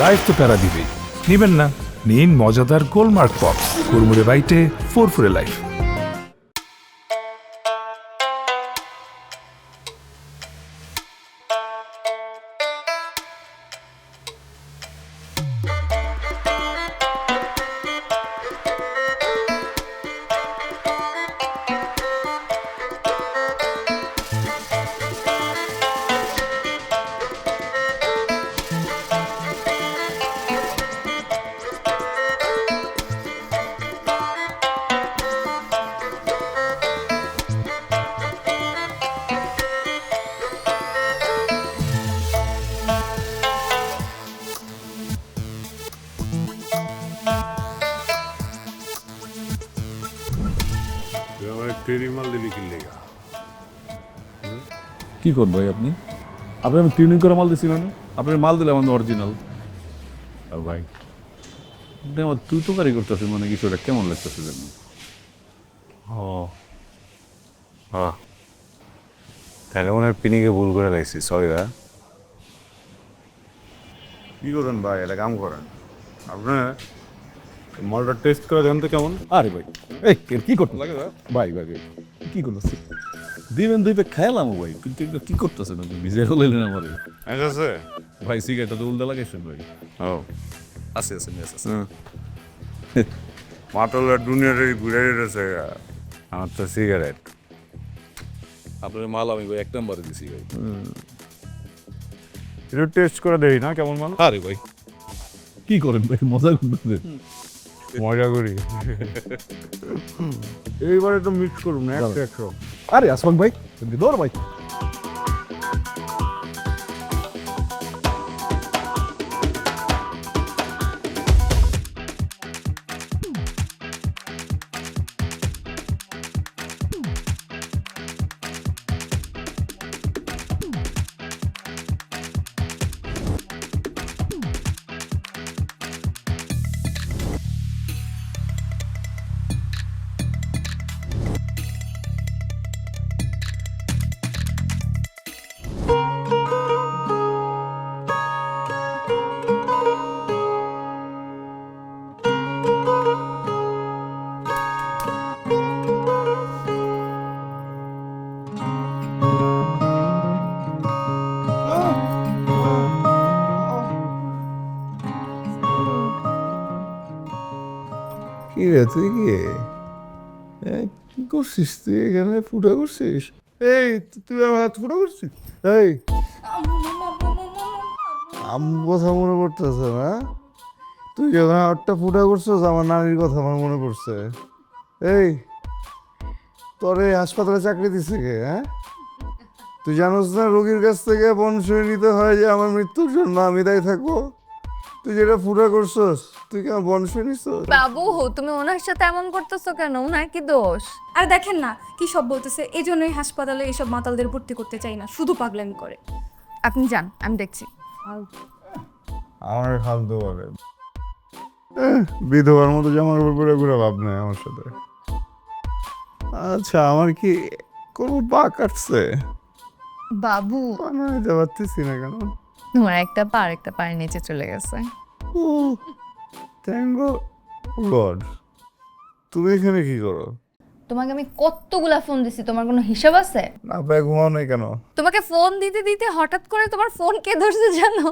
Life তো প্যারা দিবেই। নিবেন না, নিন মজাদার গোলমার্ক পপস, কুরমুরে বাইটে ফুরফুরে লাইফ। কি করবো ভাই আপনি? আপনি আমি ট্রেনিং করে মাল দিছি মানে আপনার মাল দিলে আমার অরিজিনাল। ভাই আপনি আমার তুই তো গাড়ি করতেছেন মানে কিছুটা কেমন লাগতেছে জানি। ও হ্যাঁ, তাহলে মনে হয় পিনিকে ভুল করে লাগছি, সরি দা। কি করেন ভাই, এটা কাম করেন আপনার মালটা টেস্ট করে দেন তো কেমন। আরে ভাই এই কি করতে লাগে ভাই ভাই ভাই কি করতেছি? দিবেন দুই পে খাইলাম ভাই, কিন্তু এগুলো কি করতেছেন আপনি? নিজে হলেন আমার আছে ভাই সিগারেটটা তো উল্টা লাগাইছেন ভাই। ও আছে আছে আছে মাটলের দুনিয়াটা ঘুরে গেছে আমার তো সিগারেট। আপনার মাল আমি ভাই এক নম্বরে দিছি ভাই। একটু টেস্ট করে দেই না কেমন মাল। আরে ভাই কি করেন ভাই, মজা করতেছেন? মজা করি এইবারে তো মিক্স করুন না, 100 আরে আসমান ভাই দৌড় ভাই। কি রে তুই কি কি করছিস তুই এখানে ফুটা করছিস? এই তুই আমার হাত ফুটা করছিস? এই কথা মনে পড়তেছে না? তুই যখন হাতটা ফুটা করছিস আমার নানির কথা আমার মনে পড়ছে। এই তোর এই হাসপাতালে চাকরি দিছে কে? হ্যাঁ, তুই জানোস না রোগীর কাছ থেকে বনসই নিতে হয় যে আমার মৃত্যুর জন্য আমি দায়ী থাকবো? তুই যেটা ফুটা করছস তুই কি আমার বনসই নিছ? বাবু তুমি ওনার সাথে এমন করতেছো কেন? ওনার কি দোষ? আর দেখেন না কি সব বলতেছে, এই জন্যই হাসপাতালে এইসব মাতালদের ভর্তি করতে চাই না, শুধু পাগলামি করে। আপনি যান, আমি দেখছি। আমার ফালতু বলে বিধবার মতো জামার উপর পরে ঘুরে লাভ নাই আমার সাথে। আচ্ছা আমার কি কোনো পা কাটছে? বাবু বানাইতে পারতেছি না কেন? তোমার একটা পা আরেকটা পায়ের নিচে চলে গেছে। ও থ্যাংক গড। তুমি এখানে কি করো? তোমাকে আমি কতগুলা ফোন দিছি, তোমার কোনো হিসাব আছে? না পায়ে ঘুমাও নাই কেন? তোমাকে ফোন দিতে দিতে হঠাৎ করে তোমার ফোন কে ধরছে জানো?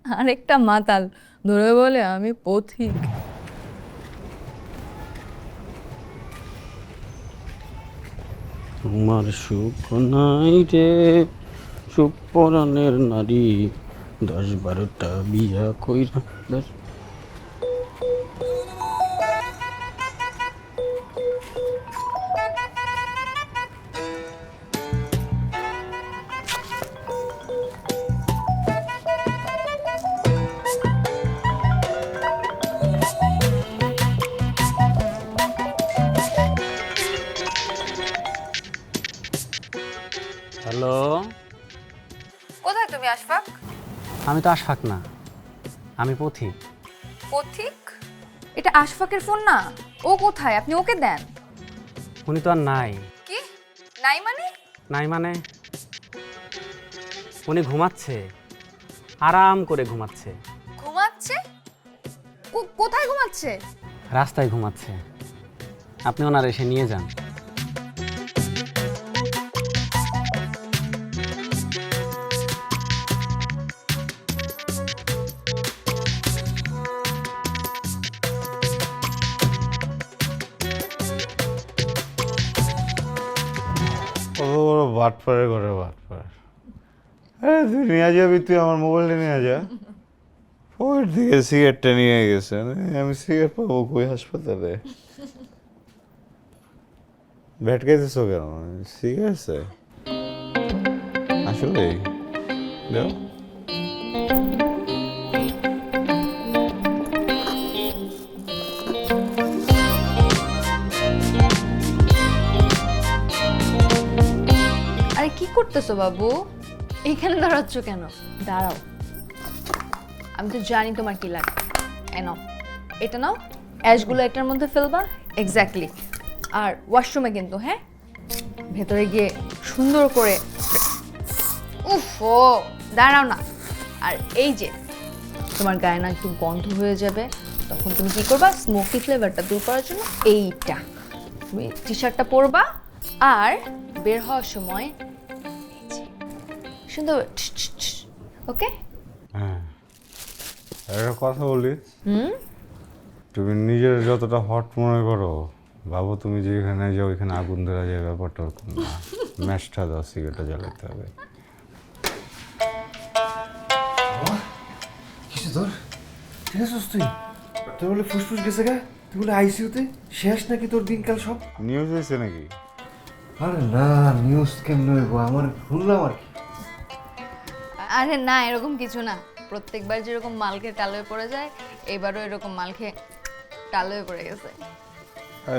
আরেকটা মাতাল ধরে বলে আমি পথিক। তোমার সুখ নাই রে, সুখ পরাণের নারী, 10-12টা বিয়া কইরা হ্যালো। কোথায় তুমি আশফাক? আমি তো আশফাক না, আমি পথিক। পথিক? এটা আশফাকের ফোন না। ও কোথায়? আপনি ওকে দেন। উনি তো আর নাই। কি নাই মানে? নাই মানে উনি ঘুমাচ্ছে, আরাম করে ঘুমাচ্ছে। ঘুমাচ্ছে? কোথায় ঘুমাচ্ছে? রাস্তায় ঘুমাচ্ছে, আপনি ওনার এসে নিয়ে যান। কত বড় বাটপাড়ের ঘরে বাটপাড়। আরে তুই নিয়ে যাবি, তুই আমার মোবাইলটা নিয়ে যা। পকেট থেকে সিগারেটটা নিয়ে গেছে, আমি সিগারেট পাবো কই হাসপাতালে? ভেটকাইতেছ কেন? সিগারেট আছে আসলে দাও। আরে কি করতেছো বাবু? এখানে দাঁড়াচ্ছ কেন? দাঁড়াও, আমি তো জানি তোমার কি লাগে। নাও এটা, নাও অ্যাশগুলো এটার মধ্যে ফেলবা। এক্স্যাক্টলি। আর ওয়াশরুমে কিন্তু, হ্যাঁ, ভেতরে গিয়ে সুন্দর করে। উফো, দাঁড়াও না। আর এই যে তোমার গায়ে না একটু গন্ধ হয়ে যাবে, তখন তুমি কি করবা? স্মোকি ফ্লেভারটা দূর করার জন্য এইটা তুমি টি শার্টটা পরবা, আর বের হওয়ার সময় এই যে সুন্দর ওকে। হ্যাঁ, একটা কথা বলি, তুমি নিজের যতটা হট মনে করো, ভাবো তুমি যেখানে যাও ওইখানে আগুন ধরা যায়, ব্যাপারটা ওরকম না। ম্যাচটা দাও, সিগারেটটা জ্বালাতে হবে। কিছু তোর ঠিক আছিস তুই? তোর বলে ফুসফুস গেছে গা, তুই বলে আইসিউতে, শেষ নাকি তোর দিনকাল সব? নিউজ হয়েছে নাকি? আরে না, নিউজ কেমন হইব, আমার শুনলাম আর কি। আরে না, এরকম কিছু না। প্রত্যেকবার যেরকম মাল খেয়ে টাল হয়ে পড়ে যায়, এবারও এরকম মাল খেয়ে টাল হয়ে পড়ে গেছে।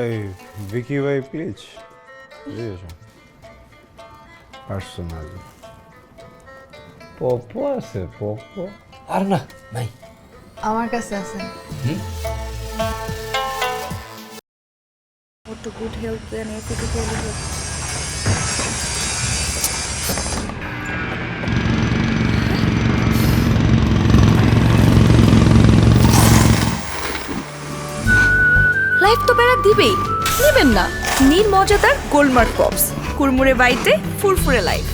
এই ভিকি ভাই প্লিজ পার্সোনাল পপো আছে, পপো। আর না নাই। আমার কাছে আছে। To good health and physically health. Life তো বেড়া দিবেই, নেবেন না? নীল মজাদার গোলমার্ক পপস, কুরমুরে বাইটে ফুরফুরে লাইফ।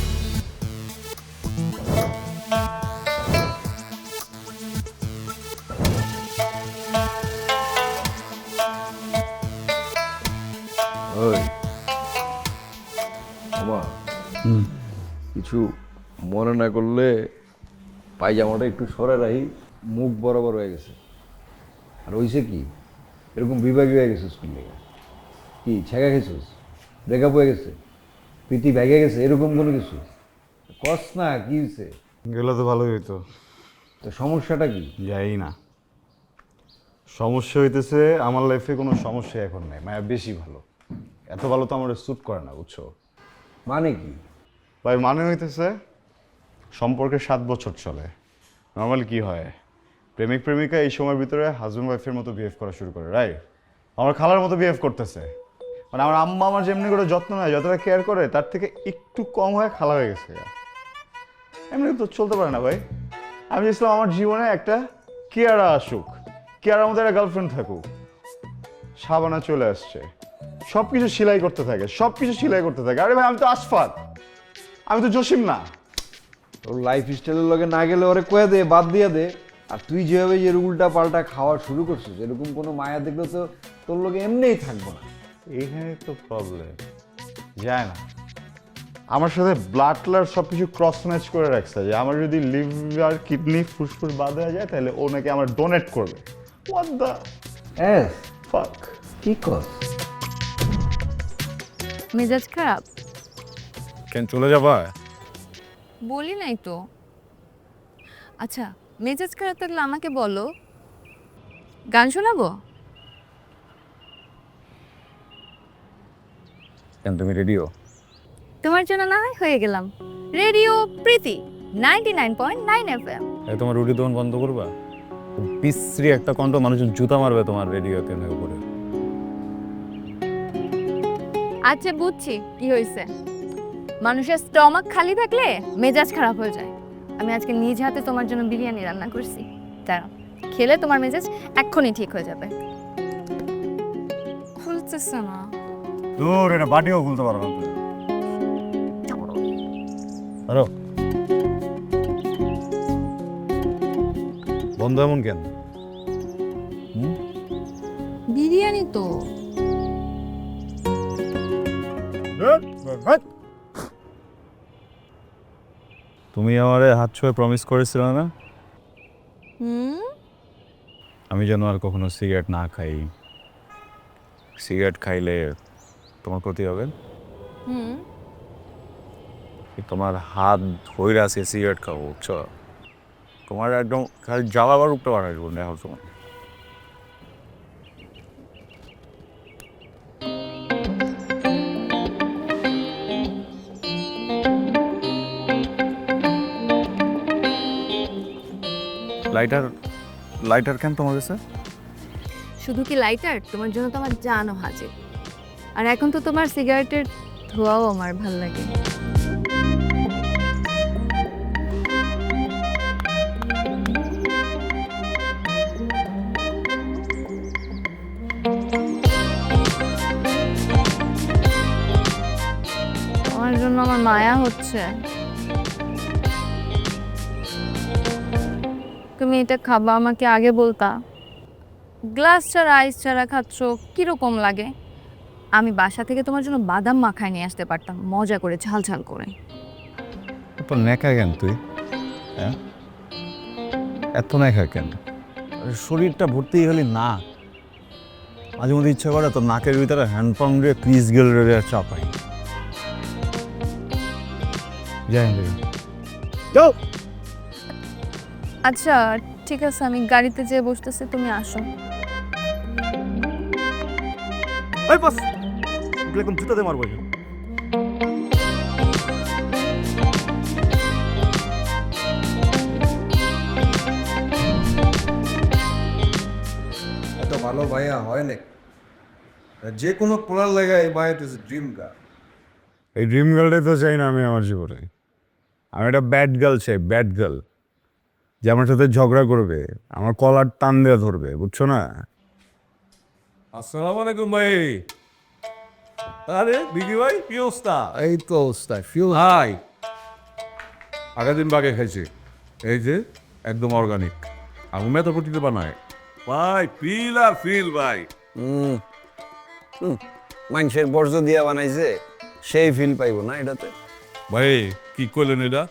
ওই মামা, কিছু মনে না করলে পায়জামাটা একটু সরে রাখি, মুখ বরাবর হয়ে গেছে। আর হইছে কি, এরকম বিভাগী হয়ে গেছে স্কুল থেকে। কি ছেঁকা গেছিস? ব্রেকআপ হয়ে গেছে? প্রীতি ভেঙে গেছে? এরকম কোনো কিছু কস না? কি হয়েছে? গেলে তো ভালোই হইতো। তো সমস্যাটা কি? যাই না, সমস্যা হইতেছে আমার লাইফে কোনো সমস্যা এখন নাই, মায়া বেশি ভালো। এত ভালো তো আমার স্যুট করে না, বুঝছো? মানে কি ভাই, মানে হইতেছে সম্পর্কে 7 বছর চলে। নর্মালি কি হয়, প্রেমিক প্রেমিকা এই সময়ের ভিতরে হাজব্যান্ড ওয়াইফের মতো বিহেভ করা শুরু করে, রাইট? আমার খালার মতো বিহেভ করতেছে। মানে আমার আম্মা আমার যেমনি করে যত্ন নেয়, যতটা কেয়ার করে, তার থেকে একটু কম হয়ে খালা হয়ে গেছে। এমনি তো চলতে পারে না ভাই। আমি চাইছিলাম আমার জীবনে একটা কেয়ারা আসুক, কেয়ারার মধ্যে একটা গার্লফ্রেন্ড থাকুক। সাবানা চলে আসছে, সব কিছু সেলাই করতে থাকে, সব কিছু সেলাই করতে থাকে। আরে ভাই, আমি তো আশফাক, আমি তো জসিম না। তোর লাইফ স্টাইলের লগে না গেলে ওরে কয়ে দে, বাদ দিয়ে দে। আর তুই যেভাবে যে উল্টা পাল্টা খাওয়া শুরু করছিস, এরকম কোনো মায়া দেখলে তো তোর লগে এমনিই থাকবো না। এইখানে তো প্রবলেম, যায় না। আমার সাথে ব্লাড ট্লাড সব কিছু ক্রস ম্যাচ করে রাখছে যে আমার যদি লিভার কিডনি ফুসফুস বাদ হয়ে যায়, তাহলে ও নাকি আমার ডোনেট করবে। What the fuck? কি কর? মেজাজ খারাপ? কেন চলে যাবা? বলি নাই তো। আচ্ছা, মেজাজ খারাপ থাকলে আমাকে বলো, গান শোনাবো? কেন তুমি রেডিও? তোমার জন্য না হয় হয়ে গেলাম রেডিও প্রীতি 99.9 FM। তোমার রুটি দোকান বন্ধ করবা? বিশ্রী একটা কণ্ঠ, মানুষজন জুতা মারবে তোমার রেডিওতে উপরে। আচ্ছা বুঝছি কি হয়েছে। মানুষের স্টমাক খালি থাকলে মেজাজ খারাপ হয়ে যায়। আমি আজকে নিজ হাতে তোমার জন্য বিরিয়ানি রান্না করছি, দাঁড়াও খেয়ে খেলে তোমার মেজাজ এক্ষুনি ঠিক হয়ে যাবে। খুলতেছে না। দূর এটা বাটিও খুলতে পারো না আরো বন্ধ এমন কেন? বিরিয়ানি তো। তুমি আমারে হাত ছুঁয়ে প্রমিস করেছিল না আমি যেন আর কখনো সিগারেট না খাই। সিগারেট খাইলে তোমার ক্ষতি হবে। তোমার হাত ধইরা আছে সিগারেট খাবো, বুঝছো? তোমার একদম খালি জ্বালাবার উপরে বানাইব দেখো তোমার। লাইটার লাইটার কেন তোমার কাছে? শুধু কি লাইটার, তোমার জন্য তো আমার জানও হাজির। আর এখন তো তোমার সিগারেটের ধোঁয়াও আমার ভাল লাগে। তোমার জন্য আমার মায়া হচ্ছে। তুমি এটা খাবা, আমাকে আগে বলতা। গ্লাস ছাড়া আইস ছাড়া খাচ্ছ, কিরকম লাগে? আমি বাসা থেকে তোমার জন্য বাদাম মাখায় নিয়ে আসতে পারতাম, মজা করে ঝাল ঝাল করে। তো নেকা কেন তুই? হ্যাঁ এত নেকা কেন? শরীরটা ভর্তি হলে না মাঝে মধ্যে ইচ্ছা করে তো নাকের ভিতরে হ্যান্ডপাম্প দিয়ে ক্রিজ গেল চাপাই। যাও। আচ্ছা ঠিক আছে, আমি গাড়িতে যেয়ে বসতেছি, তুমি আসো। এই বাস এরকম জুতাতে মারবো। এত ভালো ভাইয়া হয় না, যে কোনো পোলার লাগায় এই ভাইয়া ইজ ড্রিম গার্ল। এই ড্রিম গার্লটাই তো চাই না আমি আমার জীবনে। আমি একটা ব্যাড গার্ল চাই, ব্যাড গার্ল, যে আমার সাথে ঝগড়া করবে, আমার কলার টান দেওয়া ধরবে, বুঝছো না? আসসালামু আলাইকুম ভাই। আরে বিকি ভাই, কি অবস্থা? এই তো অবস্থা, ফিউ হাই। আগের দিন বাগে খাইছি, এই যে একদম অর্গানিক। আমি মেথর পট্টিতে বানায় ভাই, ফিল আর ফিল ভাই। মানুষের বর্জ্য দিয়া বানাইছে, সেই ফিল পাইবো না এটাতে। ভাই কি করলেন এটা?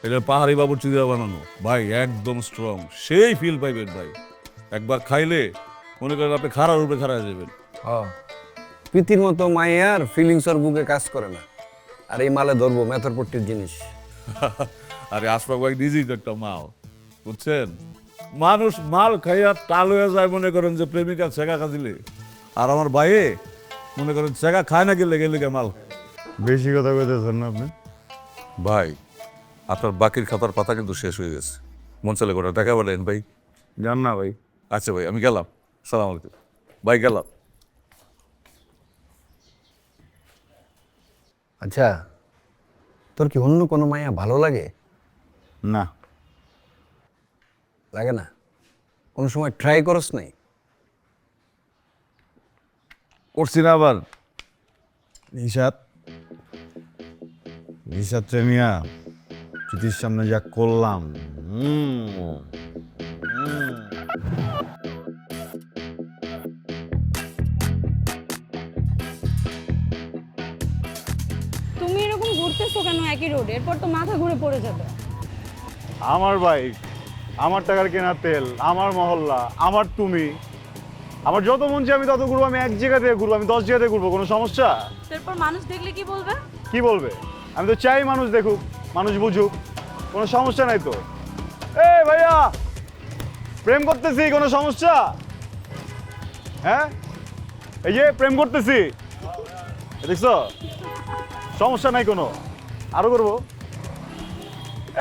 এটা পাহাড়ি বাবুর্চি দিয়ে বানানো ভাই, একদম স্ট্রং, সেই ফিল পাইবেন ভাই। একবার খাইলে মনে করেন আপনি খাড়ার উপরে খাড়া যাবেন। প্রীতির মতো মাইয়ার ফিলিংস ওর বুকে কাজ করে না, আর এই মালে ধরবো মেথরপট্টির জিনিস। আরে আশফাক ভাই নিজেই তো একটা মাল, বুঝছেন? মানুষ মাল খাইয়া টাল হয়ে যায় মনে করেন যে প্রেমিকা ছেঁকা খা দিলে, আর আমার ভাইয়ে মনে করেন ছেঁকা খায় না গেলে গেলে মাল। বেশি কথা কইতেছেন না আপনি ভাই আপনার বাকির খাতার পাতা কিন্তু শেষ হয়ে গেছে, মন চলে করে দেখা বলেন ভাই। জান না ভাই। আচ্ছা ভাই আমি গেলাম, সালাম আলাইকুম ভাই, গেলাম। আচ্ছা, তোর কি অন্য কোনো মায়া ভালো লাগে? না লাগে না? কোনো সময় ট্রাই করস নাই? করছি না আবার। নিশাত নিশাত মিয়া প্রীতির সামনে যা করলাম, তুমি এরকম ঘুরতেছো কেন একই রোডে? এরপর তো মাথা ঘুরে পড়ে যাবে। আমার বাইক, আমার টাকার কেনা তেল, আমার মহল্লা, আমার তুমি, আমার যত মন চাই আমি তত ঘুরবো। আমি এক জায়গা থেকে ঘুরবো, আমি 10 জায়গা থেকে ঘুরবো, কোনো সমস্যা? তারপর মানুষ দেখলে কি বলবে? কি বলবে? আমি তো চাই মানুষ দেখুক, মানুষ বুঝুক, কোনো সমস্যা নাই তো। এই ভাইয়া প্রেম করতেছি, কোনো সমস্যা? হ্যাঁ এই যে প্রেম করতেছি, দেখছো? সমস্যা নাই কোনো, আরো করবো।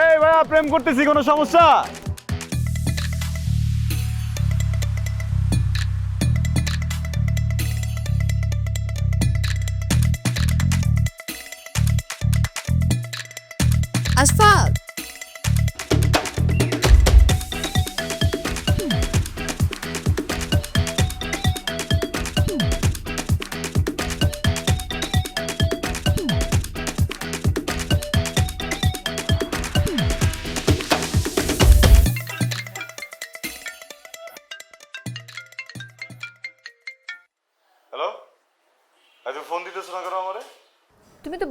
এই ভাইয়া প্রেম করতেছি, কোনো সমস্যা? আশফাক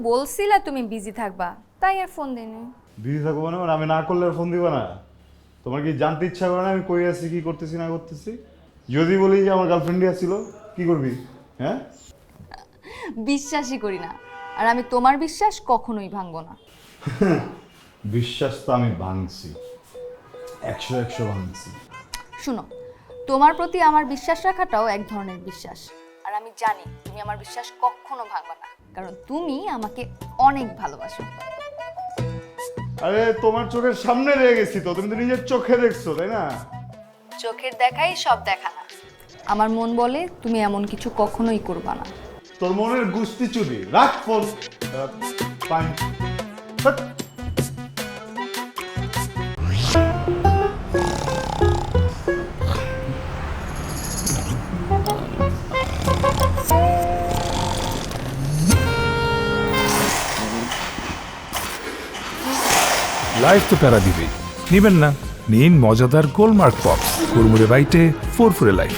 বলছিলা তুমি বিজি থাকবা, তাই আর ফোন দিইনি। বিজি থাকবো মানে আমি না করলে ফোন দিব না? তোমার কি জানতে ইচ্ছা করে না আমি কই আছি, কি করতেছি না করতেছি? যদি বলি যে আমার গার্লফ্রেন্ডই আসছিল, কি করবি? হ্যাঁ, বিশ্বাসই করি না, আর আমি তোমার বিশ্বাস কখনোই ভাঙবো না। বিশ্বাস তো আমি ভাঙছি, 100 ভাঙছি। শুনো, তোমার প্রতি আমার বিশ্বাস রাখাটাও এক ধরনের বিশ্বাস, আর আমি জানি তুমি আমার বিশ্বাস কখনো ভাঙবা না, কারণ তুমি আমাকে অনেক ভালোবাসো। আরে তোমার চোখের সামনে রয়ে গেছি তো, তুমি তো নিজের চোখে দেখছো, তাই না? চোখের দেখাই সব দেখা না। আমার মন বলে তুমি এমন কিছু কখনোই করবা না। তোর মনের গুস্তি চুদি, রাখ ফোন। ফাইন। লাইফ তো প্যারা দিবেই, নিবেন না? নিন মজাদার গোলমার্ক পপস, কুরমুরে বাইটে ফুরফুরে লাইফ।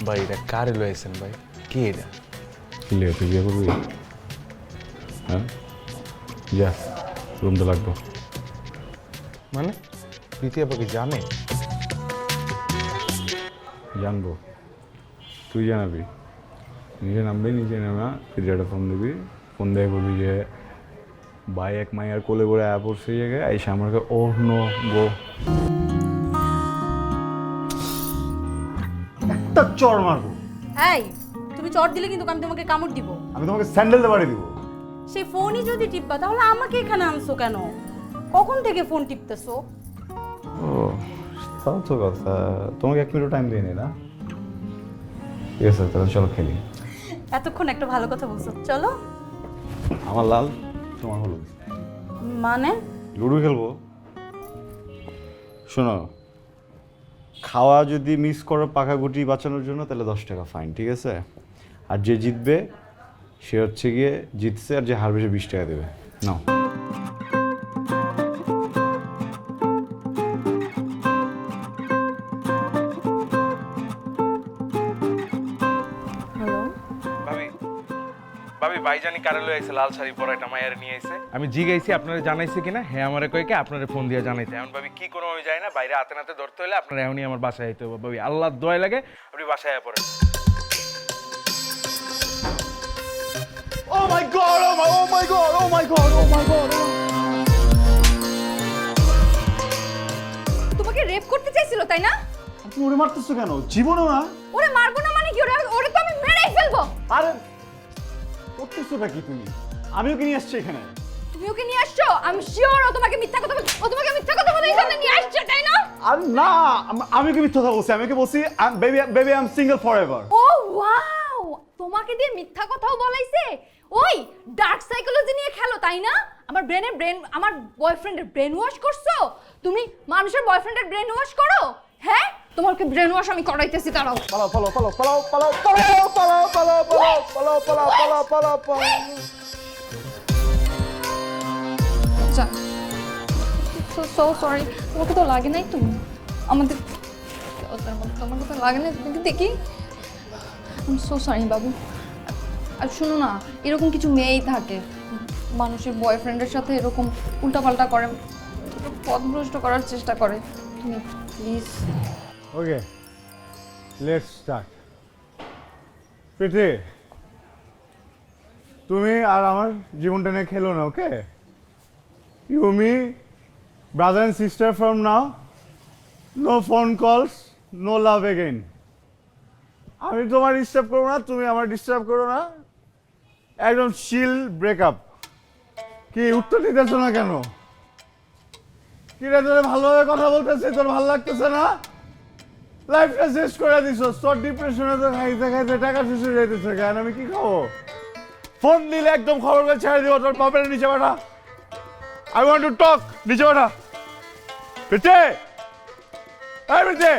ভাই এটা কারে লয়েছেন ভাই? কি এটা? কিলে তুই বিয়ে করবি? হ্যাঁ, যা রুমটা লাগবো। মানে প্রীতি আপা কি জানে? জানবো, তুই জানাবি। নিজে নামবি, নিজে নামা ফিরে ফোন দিবি, ফোন দিয়ে বলবি যে ভাই এক মাইয়ার কোলে করে আয়া পড়ছে এই জায়গায়, আইসা আমাকে ওর নো গো। একটা চড় মারবো। এই তুমি চট দিলে কিন্তু আমি তোমাকে কামড় দিব। আমি তোমাকে স্যান্ডেল দিয়ে বাড়ি দিব। সেই ফোনই যদি টিপবা তাহলে আমাকে এখানে আনছো কেন? কখন থেকে ফোন টিপতেছো? ও তাও তো কথা, তোমাকে 1 মিনিট টাইম দিয়ে নি না? ঠিক আছে, তাহলে চলো খেলি। এতক্ষণ একটা ভালো কথা বলছো, চলো। আমার লাল, তোমার হলুদ। মানে লুডো খেলবো। শোনো, খাওয়া যদি মিস করো পাকা গুটি বাঁচানোর জন্য, তাহলে 10 টাকা ফাইন, ঠিক আছে? আর যে জিতবে সে হচ্ছে গিয়ে জিতছে, আর যে হারবে সে 20 টাকা দেবে। নাও। ভাবি ভাবি ভাইজানি কারে লয়ে আইছে লাল শাড়ি পরা একটা মায়ের নিয়ে আইছে। আমি জিগাইছি আপনারা জানাইছে কিনা, হ্যাঁ আমারে কইকে আপনারে ফোন দিয়ে জানাইতে। এখন ভাবি কি করব আমি জানি না, বাইরে হাতে নাতে ধরতে হলে আপনারা এখনই আমার বাসায় আইতে হবে। ভাবি আল্লাহর দোয়া লাগে আপনি বাসায় আয়া পড়েন। Oh my god, oh my god, oh my god, oh my god. তোমাকে রেপ করতে চাইছিল তাই না? তুমি ওরে মারতেছো কেন? জীবনও না। ওরে মারবো না মানে কি? ওরে তো আমি মেরেই ফেলবো। আরে করতেছোটা কি তুমি? আমিও কি নিয়ে আসছি এখানে? তুমি ওকে নিয়ে আসছো? আমি শিওর ও তোমাকে মিথ্যা কথা বলে এখানে নিয়ে আসছে, তাই না? আর না, আমি কি মিথ্যা কথা বলছি? আমি কি বলছি baby I am single forever. Oh wow, তোমাকে দিয়ে মিথ্যা কথাও বলাইছে। ওই ডার্ক সাইকোলজি নিয়ে খেলো তাই না? আমার আমার বয়ফ্রেন্ডের ব্রেন ওয়াশ করছো তুমি? মানুষের বয়ফ্রেন্ডের ব্রেন ওয়াশ করো? হ্যাঁ, তোমাকে ব্রেন ওয়াশ আমি করাইতেছি। দাঁড়াও। পালাও পালাও পালাও পালাও পালাও পালাও পালাও পালাও পালাও পালাও পালাও পালাও পালাও পালাও। সো সরি, তোমাকে তো লাগে নাই। তুমি আমাদের তোমাকে তো লাগে না। দেখি, সো সরি বাবু। আর শুনো না, এরকম কিছু মেয়েই থাকে মানুষের বয়ফ্রেন্ডের সাথে এরকম উল্টাপাল্টা করে, পথভ্রষ্ট করার চেষ্টা করে। তুমি please. Okay, let's start. Preeti, তুমি আর আমার জীবনটা নিয়ে খেলো না, okay? You me brother and sister from now, no phone calls, no love again. আমি তোমার ডিস্টার্ব করবো না, তুমি আমার ডিস্টার্ব করো না। একদম চিল ব্রেকআপ। কি উত্তর দিতেছো না কেন? কি রে, তোর ভালোভাবে কথা বলতেছে, তোর ভালো লাগতেছে না? লাইফটা শেষ করে দিছো। তোর ডিপ্রেশনে তো খাইতে খাইতে টাকা শেষ হয়ে যাইতেছে। কেন আমি কি খাবো? ফোন দিলে একদম খবর করে ছেড়ে দিব। তোর বাপের নিচে পাঠা। I want to talk. নিচে পাঠা। বেটে, এই বেটে,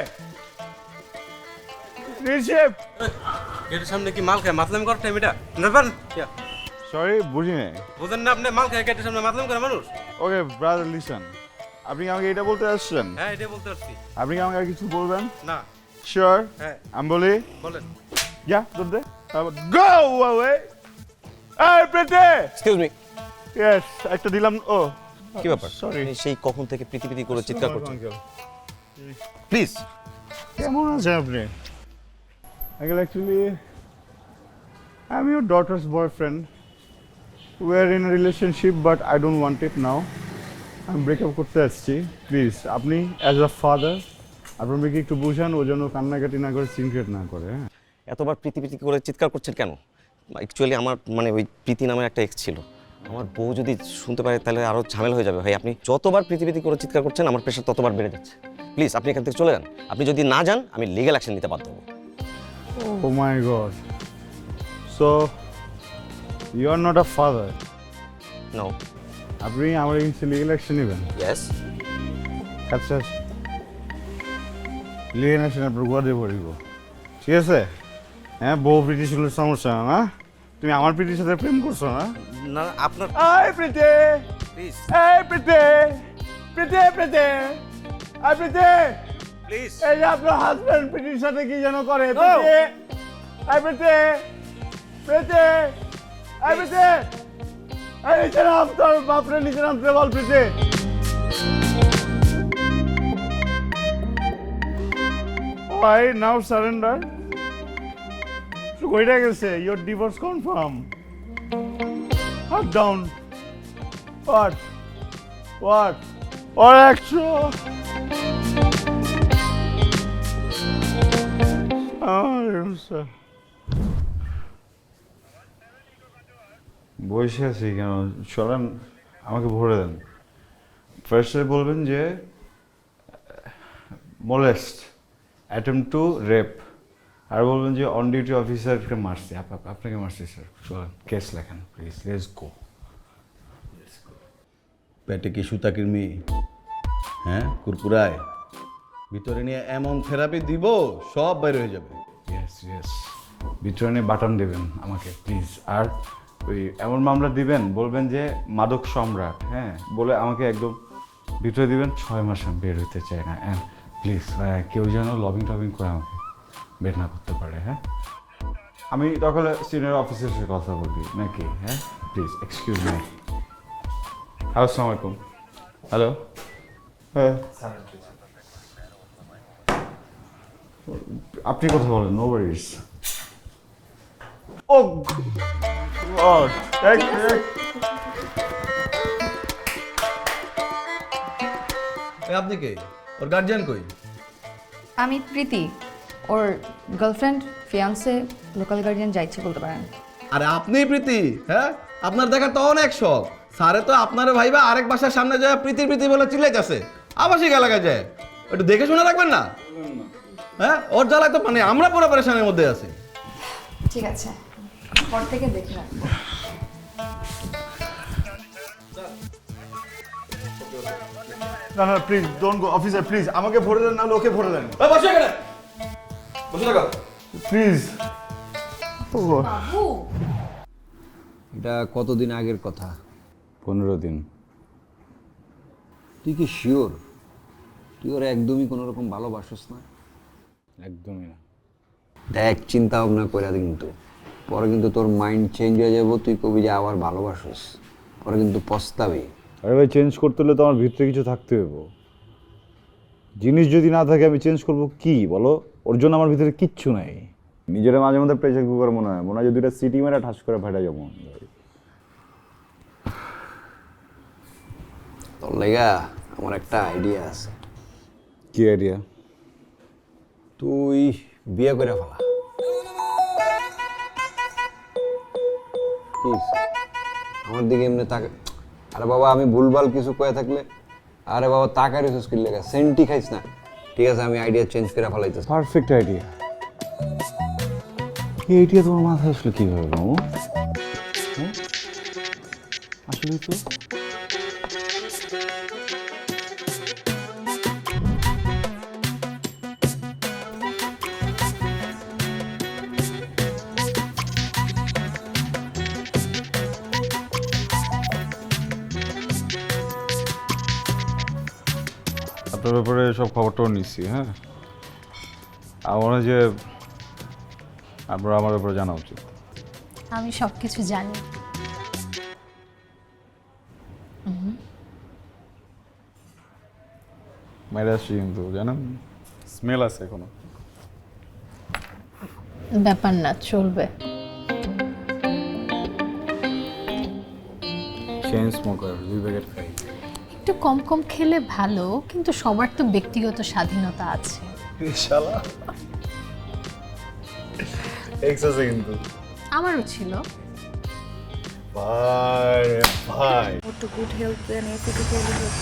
রিসিভ। গেটের সামনে কি মাল খায় মাতলাম করতে এটা নেবেন? সরি, বুঝি নাই। বুঝেন না আপনি? মাল খায় গেটের সামনে মাতলাম করে মানুষ। ওকে ব্রাদার, লিসেন। আপনি কি আমাকে এটা বলতে আসছেন? হ্যাঁ এটা বলতে পারছি। আপনি কি আমাকে আর কিছু বলবেন? না। শিওর? হ্যাঁ। আমি বলি, বলেন। যা দুধ দে। Go away! Hey, pretty! Excuse me, Yes, একটা দিলাম। ও কি ব্যাপার? সরি। আপনি সেই কখন থেকে পৃথিবী করে চিৎকার করছেন? প্লিজ। কেমন আছেন আপনি? Uncle, actually, I'm your daughter's boyfriend. We're in a relationship, but I don't want it now. আমি ব্রেকআপ করতে আসছি। প্লিজ আপনি অ্যাজ আ ফাদার আপনার মেয়েকে একটু বুঝান, ও যেন কান্নাকাটি না করে, সিনক্রেট না করে। হ্যাঁ, এতবার প্রীতি করে চিৎকার করছেন কেন? অ্যাকচুয়ালি আমার মানে ওই প্রীতি নামের একটা এক্স ছিল। আমার বউ যদি শুনতে পারে তাহলে আরও ঝামেলা হয়ে যাবে ভাই। আপনি যতবার পৃথিবীতে করে চিৎকার করছেন আমার প্রেশার ততবার বেড়ে যাচ্ছে। প্লিজ আপনি এখান থেকে চলে যান। আপনি যদি না যান আমি লিগ্যাল অ্যাকশন নিতে বাধ্য হবো। Oh my god, so you are not a father? No. আপনি আমার এগেইনস্টে লিগ্যাল অ্যাকশন নেবেন? ইয়েস। আচ্ছা, লিগ্যাল অ্যাকশন আপনার গোয়াদে পড়িব, ঠিক আছে? হ্যাঁ, বউ ব্রিটিশ হলে সমস্যা না। তুমি আমার প্রীতির সাথে প্রেম করছো না? না আপনার এই প্রীতি, প্লিজ এই প্রীতি, প্রীতি, প্রীতি, এই প্রীতি, প্লিজ। এই যে আপনার হাজবেন্ড প্রীতির সাথে কি যেন করে। প্রীতি, এই প্রীতি, প্রীতি, এই প্রীতি, এই নিচে নাম, তোর বাপরে নিচে নামতে বল। প্রীতি, why now surrender? কইটা গেছে, your divorce confirm. Up down. What? Or actual? বসে আছি কেন? চলেন আমাকে ভরে দেন। ফার্স্টে বলবেন যে মোলেস্ট, অ্যাটেম্প টু রেপ, আর বলবেন যে অন ডিউটি অফিসারকে মারছি। আপনাকে মারছি স্যার। চলেন কেস লেখেন প্লিজ, লেটস গো। পেটে কি সুতাকির মেয়ে? হ্যাঁ, কুরকুরায় ভিতরে নিয়ে এমন থেরাপি দিব সব বাইর হয়ে যাবে। ইয়েস, ভিতরে নিয়ে বাটন দেবেন আমাকে প্লিজ। আর ওই এমন মামলা দিবেন, বলবেন যে মাদক সম্রাট, হ্যাঁ বলে আমাকে একদম ভিতরে দিবেন। 6 মাস আমি বের হইতে চাই না। অ্যান্ড প্লিজ কেউ যেন লবিং টবিং করে আমাকে বের না করতে পারে। হ্যাঁ, আমি তখন সিনিয়র অফিসারের সাথে কথা বলি নাকি? হ্যাঁ প্লিজ এক্সকিউজ মি। আসসালামু আলাইকুম। হ্যালো, হ্যাঁ আপনি কথা বলেন, নো ওয়ারিজ। ও গড, আপনি কে? ওর গার্জিয়ান কই? আমি প্রীতি, ওর গার্লফ্রেন্ড, ফিয়ান্সে, লোকাল গার্ডিয়ান, যা ইচ্ছে বলতে পারেন। আরে আপনি প্রীতি? হ্যাঁ, আপনার দেখা তো অনেক শখ। স্যারে তো আপনার ভাইবা আরেক বাসার সামনে যায় প্রীতি বলে চিল্লাইতেছে। আবাসিক এলাকায় যায়, একটু দেখে শুনে রাখবেন না? হ্যাঁ, ওর জ্বালায় তো মানে আমরা পুরো পরেশানের মধ্যে আছি। ঠিক আছে, পর থেকে দেখে রাখবো। না please don't go officer, please আমাকে ভরে দেন, না ওকে ভরে দেন। বসে এখানে, বসে থাকো প্লিজ। বাবু, এটা কতদিন আগের কথা? 15 দিন। তুই কি শিওর তুই ওরা একদমই কোনো রকম ভালোবাসস না? একদমই না। দেখ, চিন্তা ভাবনা করে কিন্তু পরে কিন্তু তোর মাইন্ড চেঞ্জ হয়ে যাবো। তুই কবি যে আবার ভালোবাসস, পরে কিন্তু পস্তাবি। আরে ভাই, চেঞ্জ করতে হলে তো আমার ভিতরে কিছু থাকতে হবে। জিনিস যদি না থাকে আমি চেঞ্জ করব কি বলো? ওর জন্য আমার ভিতরে কিচ্ছু নাই। নিজের মাঝে মধ্যে প্রেশার কুকার মনে হয় যে দুইটা সিটি মেরে ঠাস করে ফাটা যাবো। তোর লেগা আমার একটা আইডিয়া আছে। কি আইডিয়া? তুই বিয়ে করে ফেলা। কি আমার দিকে এমনি তাকে? আরে বাবা, আমি ভুলভাল কিছু কয়ে থাকলে, আরে বাবা তাকার রিসোর্স কি লেগা সেন্টি খাইস না। ঠিক আছে, আমি আইডিয়া চেঞ্জ করে ফেলাইতেছি। Perfect idea. এই আইডিয়া তোমার মাথায় আসলো কিভাবে বাবু? আসলে তো আপনার ব্যাপারে সব খবরটাও নিচ্ছি। হ্যাঁ, আমার যে আপনার আমার ব্যাপারে জানা উচিত। আমি সব কিছু জানি। মেরে আসছি কিন্তু জানেন, স্মেল আছে এখনো। ব্যাপার না, চলবে। চেইন স্মোকার 2 প্যাকেট খাই। একটু কম কম খেলে ভালো, কিন্তু সবার তো ব্যক্তিগত স্বাধীনতা আছে। শালা এক্সাসে কিন্তু আমারও ছিল। ভাই ভাই to good health and physical health.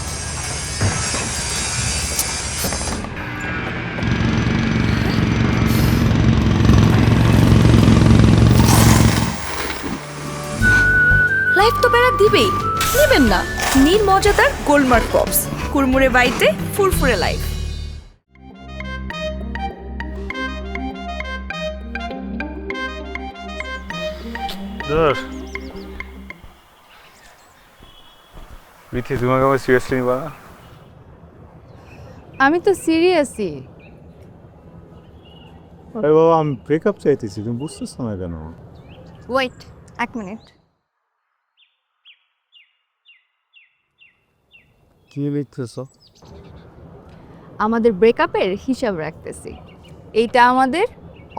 Life তো প্যারা দিবেই, নেবেন না? নীর মজাদার গোলমার্ক পপস, কুরমুরে বাইটে ফুরফুরে লাইফ। প্রীতি, তোমাকে আমার সিরিয়াসলি নিবা না? আমি তো সিরিয়াসই। আরে বাবা, আমি ব্রেকআপ চাইতেছি, তুমি বুঝতেছো না কেন? Wait 1 minute. কি লিখতেছ? আমাদের ব্রেকআপের হিসাব রাখতেছি। এইটা আমাদের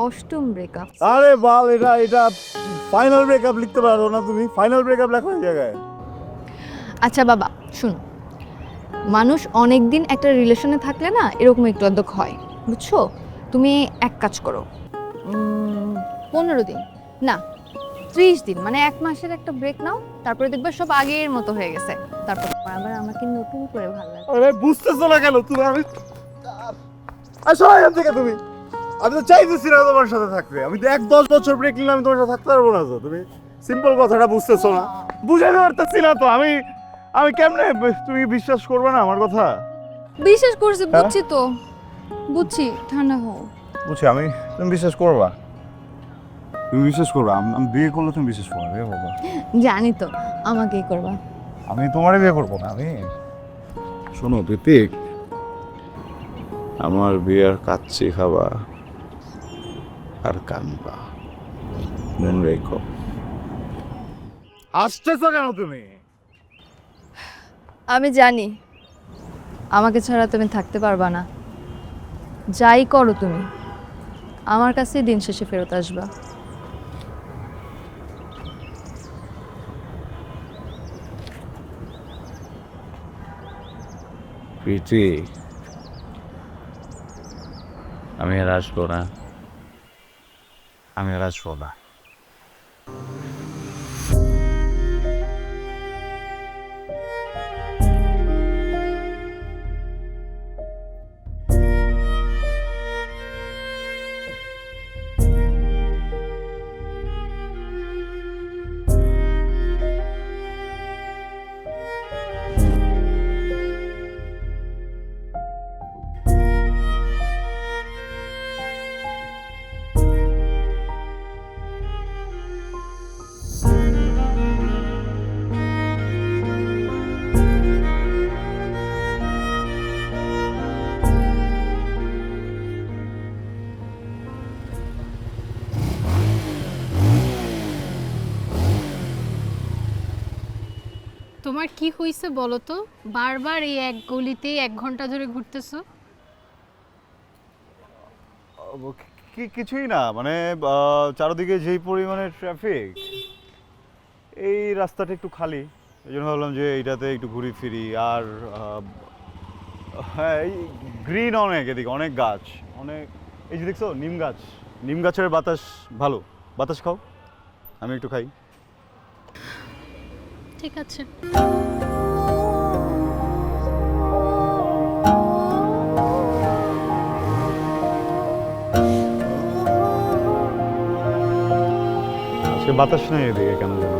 8ম ব্রেকআপ। আরে বাল, এটা ফাইনাল ব্রেকআপ লিখতে পারো না তুমি? ফাইনাল ব্রেকআপ লেখো এই জায়গায়। আচ্ছা বাবা শুনো, মানুষ অনেক দিন একটা রিলেশনে থাকলে না এরকম একটু অর্ধক হয়, বুঝছো? তুমি এক কাজ করো, 15 দিন না 30 দিন, মানে 1 মাসের একটা ব্রেক নাও, তারপরে দেখবে সব আগের মতো হয়ে গেছে। তারপর আবার আমাকে নতুন করে ভালো লাগে। আরে বুঝতেছো না কেন তুমি? আসো এখান থেকে তুমি। আমি তো চাইতেছি না তোমার সাথে থাকতে। আমি তো 10 বছর ব্রেক নিলাম, আমি তোমার সাথে থাকতে পারবো না তো। তুমি সিম্পল কথাটা বুঝতেছো না, বুঝাতে পারতেছি না তো। আমি কেমনে, তুমি বিশ্বাস করবে না আমার কথা? বিশ্বাস করছি, বুঝছি তো, বুঝছি, ঠান্ডা হও। বুঝছি আমি, তুমি বিশ্বাস করবা? তুমি বিশ্বাস করবা? আমি বিয়ে করলে তুমি বিশ্বাস করবে? বিয়ে করবো? জানি তো, আমাকেই করবা। আমি তোমারে বিয়ে করবো না। আমি শোনো প্রীতিক, আমার বিয়ের কাচ্চি খাবা আর কানবা, মন রেখো। আসতেছো কেন তুমি? আমি জানি আমাকে ছাড়া তুমি থাকতে পারবা না। যাই করো তুমি, আমার কাছেই দিন শেষে ফেরত আসবা। প্রীতি, আমি আর আসবো না। আমি আর আসবো না। তোমার কি হইছে বলো তো? বারবার এই এক গলিতেই 1 ঘন্টা ধরে ঘুরতেছো। কিছুই না, মানে চারদিকে যেই পরিমাণে ট্রাফিক, এই রাস্তাটা একটু খালি, এই জন্য ভাবলাম যে এইটাতে একটু ঘুরি ফিরি। আর হ্যাঁ, এই গ্রিন অনেক, এদিকে অনেক গাছ, অনেক। এই যে দেখছো নিম গাছ, নিম গাছের বাতাস ভালো। বাতাস খাও, আমি একটু খাই। ঠিক আছে। আজকে বাতাস নেই এদিকে কেন যেন।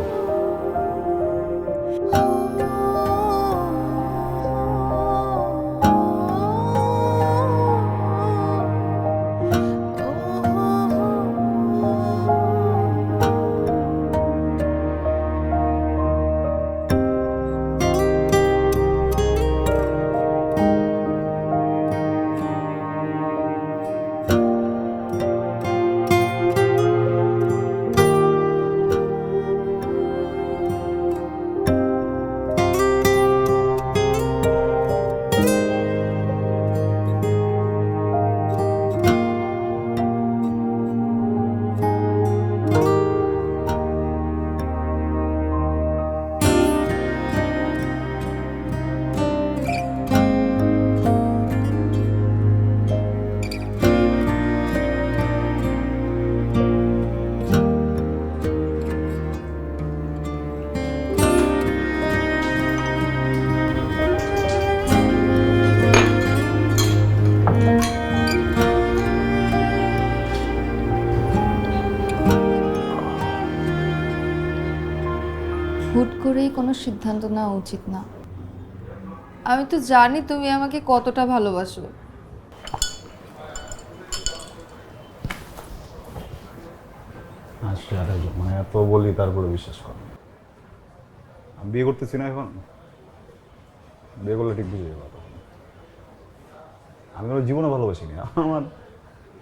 হুট করেই কোনো সিদ্ধান্ত নেওয়া উচিত না। আমি তো জানি তুমি আমাকে কতটা ভালোবাসো। মানে এত বলি তারপরে বিশ্বাস কর। আমি বিয়ে করতেছি না এখন, বিয়ে করলে ঠিক বুঝে যাবো। আমি ওর জীবনে ভালোবাসিনি, আমার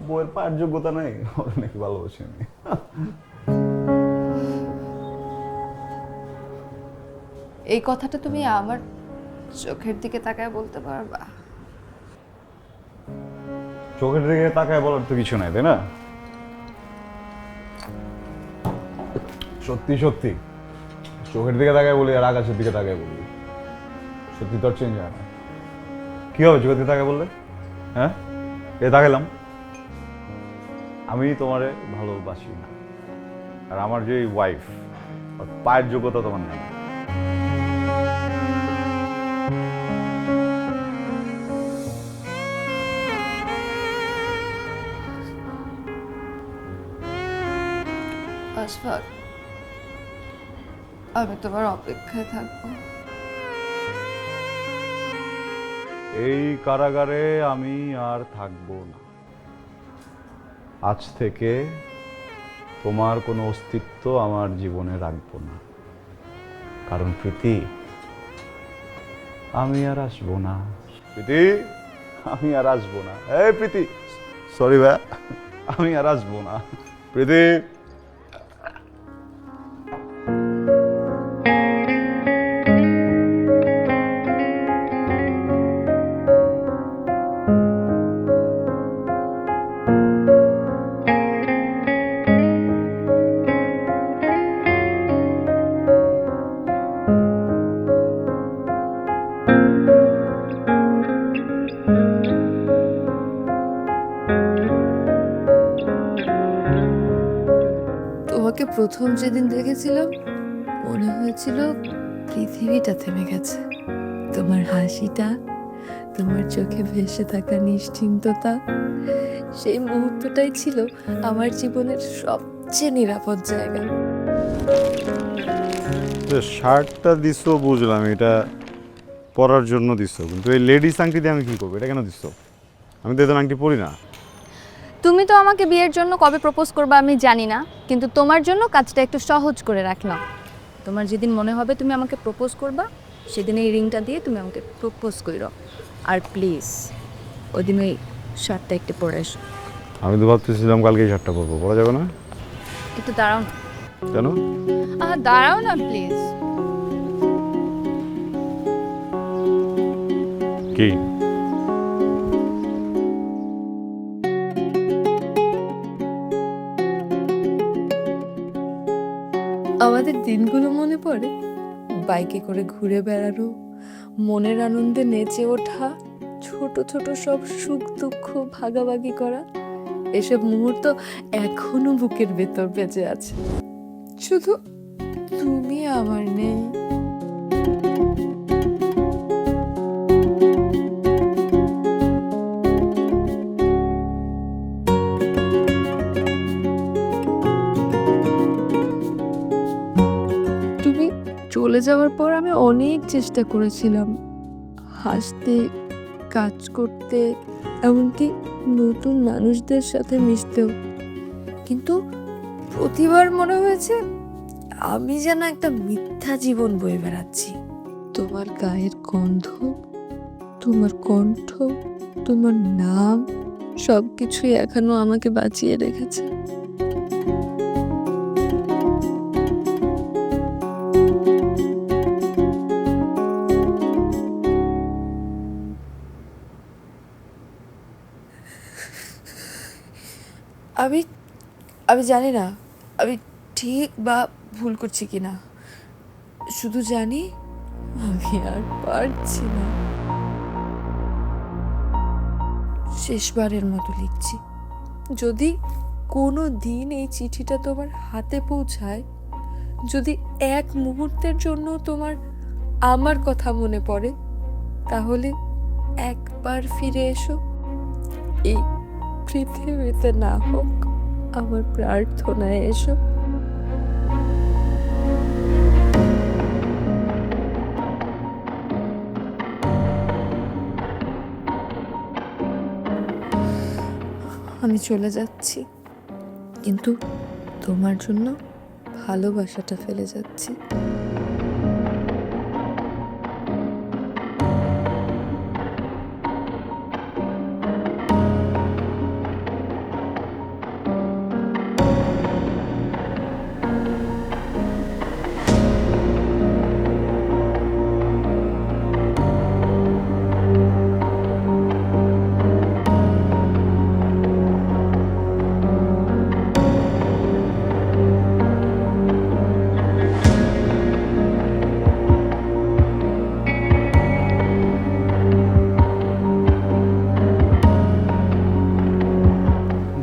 বইয়ের পায়ের যোগ্যতা নেই, ওর নাকি ভালোবাসি আমি। এই কথাটা তুমি আমার চোখের দিকে তাকায় বলতে পারবা? চোখের দিকে তাকায় বলার তো কিছু নাই, তাই না? সত্যি সত্যি চোখের দিকে তাকায় বলি আর আকাশের দিকে তাকায় বলি, সত্যি তোর চেঞ্জ হয় না। কি হবে চোখের দিকে তাকায় বললে? হ্যাঁ, এ তাকাইলাম, আমি তোমারে ভালোবাসি না, আর আমার যে ওয়াইফ, ওর পায়ের যোগ্যতা তোমার নেই। আশফাক, আমি তোমার অপেক্ষায় থাকবো। এই কারাগারে আমি আর থাকবো না। আজ থেকে তোমার কোনো অস্তিত্ব আমার জীবনে রাখবো না, কারণ প্রীতি, আমি আর আসবো না। প্রীতি, আমি আর আসবো না। এই প্রীতি, সরি ভাই, আমি আর আসবো না। প্রীতি, তোমাকে প্রথম যেদিন দেখেছিলাম মনে হয়েছিল পৃথিবীটা থেমে গেছে। তোমার হাসিটা, তোমার চোখে ভেসে থাকা নিশ্চিন্ততা, সেই মুহূর্তটাই ছিল আমার জীবনের সবচেয়ে নিরাপদ জায়গা। শার্টটা দিছো বুঝলাম, এটা পরার জন্য দিছো, কিন্তু এই লেডিস আংটি দিয়ে আমি কি করবো? এটা কেন দিছো? আমি তো এদের আংটি পরি না। তুমি তো আমাকে বিয়ের জন্য কবে প্রপোজ করবে আমি জানি না, কিন্তু তোমার জন্য কাজটা একটু সহজ করে রাখলাম। তোমার যেদিন মনে হবে তুমি আমাকে প্রপোজ করবা, সেদিন এই রিংটা দিয়ে তুমি আমাকে প্রপোজ করো। আর প্লিজ ওই দিন ওই শার্টটা একটু পরে এসো। আমি তো ভাবতেছিলাম কালকে এই শার্টটা পরবো, পরা যাবে না? একটু দাঁড়াও না। কেন? দাঁড়াও না প্লিজ। কি? আমাদের দিনগুলো মনে পড়ে, বাইকে করে ঘুরে বেড়ানো, মনের আনন্দে নেচে ওঠা, ছোট ছোট সব সুখ দুঃখ ভাগাভাগি করা। এসব মুহূর্ত এখনো বুকের ভেতর বেঁচে আছে, শুধু তুমি আমার নেই। তুমি চলে যাওয়ার পর আমি অনেক চেষ্টা করেছিলাম হাসতে, কাজ করতে, এমনকি নতুন মানুষদের সাথে মিশতেও, কিন্তু প্রতিবার মনে হয়েছে আমি যেন একটা মিথ্যা জীবন বয়ে বেড়াচ্ছি। তোমার গায়ের গন্ধ, তোমার কণ্ঠ, তোমার নাম, সবকিছুই এখনো আমাকে বাঁচিয়ে রেখেছে। আমি জানি না আমি ঠিক বা ভুল করছি কিনা, শুধু জানি আমি আর পারছি না। শেষবারের মতো লিখছি, যদি কোনো দিন এই চিঠিটা তোমার হাতে পৌঁছায়, যদি এক মুহূর্তের জন্য তোমার আমার কথা মনে পড়ে, তাহলে একবার ফিরে এসো। এই পৃথিবীতে না হোক, আমার প্রার্থনায় এসো। আমি চলে যাচ্ছি, কিন্তু তোমার জন্য ভালোবাসাটা ফেলে যাচ্ছি।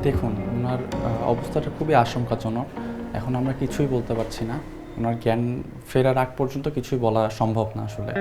দেখুন, ওনার অবস্থাটা খুবই আশঙ্কাজনক। এখন আমরা কিছুই বলতে পারছি না। ওনার জ্ঞান ফেরার আগ পর্যন্ত কিছুই বলা সম্ভব না আসলে।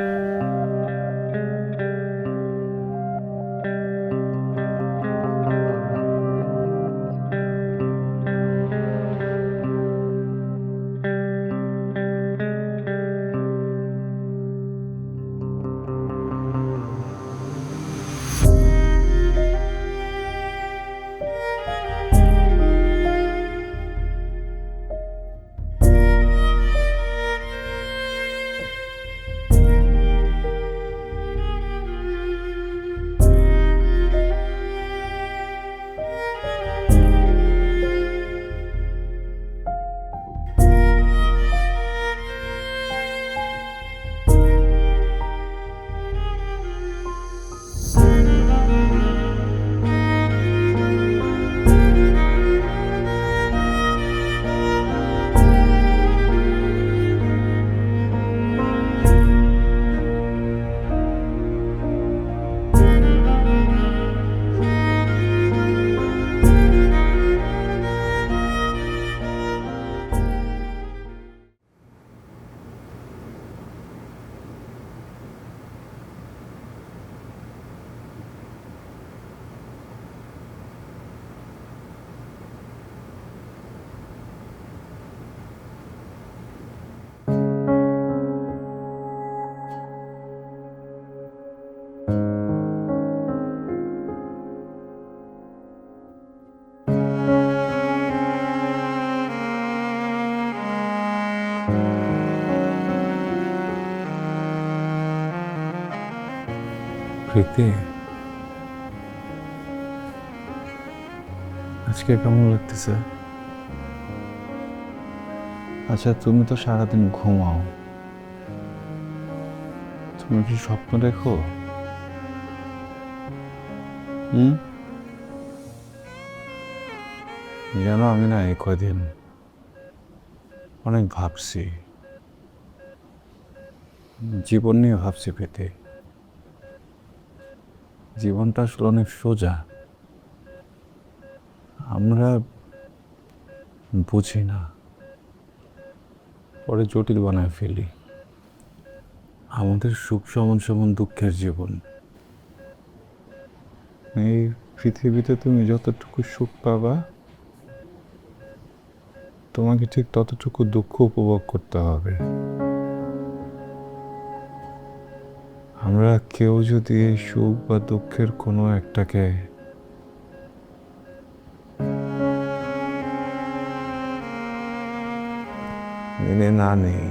প্রীতি, আজকে কেমন লাগতেছে? আচ্ছা, তুমি তো সারাদিন ঘুমাও, তুমি কি স্বপ্ন দেখো? জানো, আমি না এই কদিন অনেক ভাবছি, জীবন নিয়ে ভাবছি প্রীতি। জীবনটা আসলে অনেক সোজা, আমরা বুঝি না, পরে জটিল বানায় ফেলি। আমাদের সুখ সমান সমান দুঃখের জীবন। এই পৃথিবীতে তুমি যতটুকু সুখ পাবা, তোমাকে ঠিক ততটুকু দুঃখ উপভোগ করতে হবে। আমরা কেউ যদি এই সুখ বা দুঃখের কোনো একটাকে মেনে না নেই,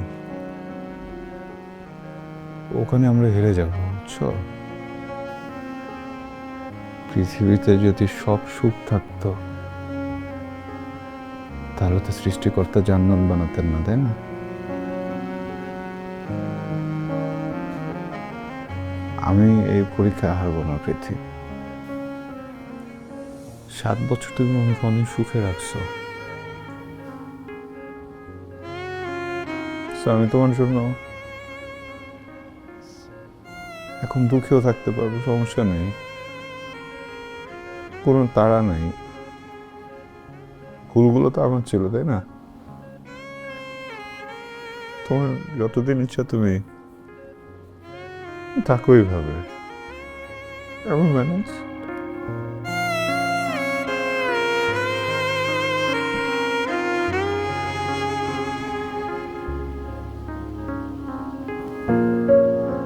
ওখানে আমরা হেরে যাব, বুঝছো? পৃথিবীতে যদি সব সুখ থাকতো, তাহলে তো সৃষ্টিকর্তা জান্নাত বানাতেন না, তাই না? আমি এই পরীক্ষায় হারবো না প্রীতি। 7 বছর তুমি আমাকে অনেক সুখে রাখছো, আমি তোমার জন্য এখন দুঃখেও থাকতে পারবো, সমস্যা নেই, কোনো তাড়া নাই। ভুলগুলো তো আমার ছিল, তাই না? তোমার যতদিন ইচ্ছা তুমি থাকো এইভাবে, এমন ম্যানেজ।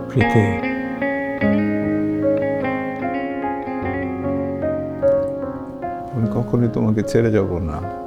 প্রীতি, আমি কখনোই তোমাকে ছেড়ে যাব না।